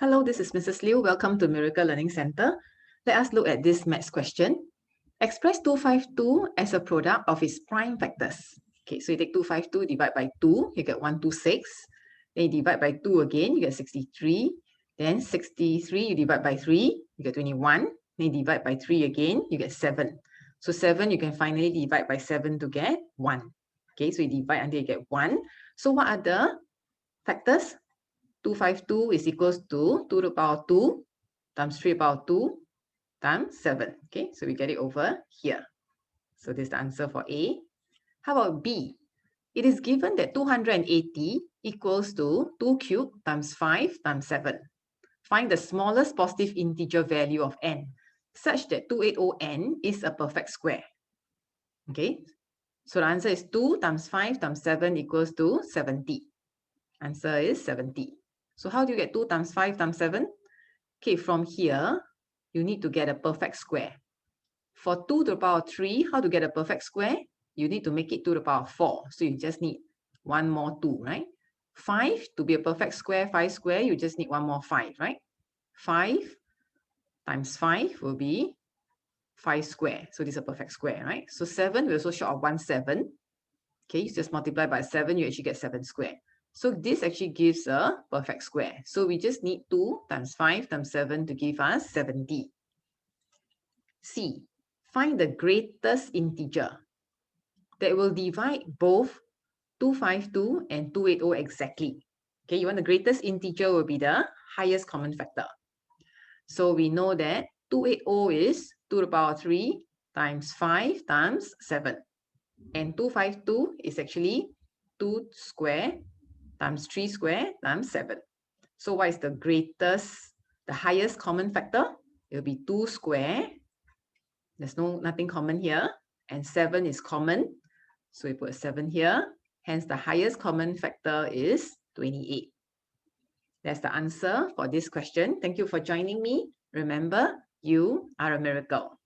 Hello, this is Mrs. Liu. Welcome to Miracle Learning Center. Let us look at this maths question. Express 252 as a product of its prime factors. Okay, so you take 252, divide by 2, you get 126. Then you divide by 2 again, you get 63. Then 63, you divide by 3, you get 21. Then you divide by 3 again, you get 7. So 7, you can finally divide by 7 to get 1. Okay, so you divide until you get 1. So what are the factors? 252 is equals to 2 to the power 2 times 3 to the power 2 times 7. Okay, so we get it over here. So this is the answer for A. How about B? It is given that 280 equals to 2 cubed times 5 times 7. Find the smallest positive integer value of n such that 280n is a perfect square. Okay, so the answer is 2 times 5 times 7 equals to 70. Answer is 70. So how do you get 2 times 5 times 7? Okay, from here, you need to get a perfect square. For 2 to the power 3, how to get a perfect square? You need to make it 2 to the power 4. So you just need one more 2, right? 5, to be a perfect square, 5 square, you just need one more 5, right? 5 times 5 will be 5 square. So this is a perfect square, right? So 7, we're also short of 1 7. Okay, you just multiply by 7, you actually get 7 square. So this actually gives a perfect square. So we just need 2 times 5 times 7 to give us 70. C. Find the greatest integer that will divide both 252 and 280 exactly. Okay, you want the greatest integer will be the highest common factor. So we know that 280 is 2 to the power 3 times 5 times 7. And 252 is actually 2 square times 3 square times 7. So what is the greatest, the highest common factor? It will be 2 square. There's nothing common here. And 7 is common. So we put 7 here. Hence, the highest common factor is 28. That's the answer for this question. Thank you for joining me. Remember, you are a miracle.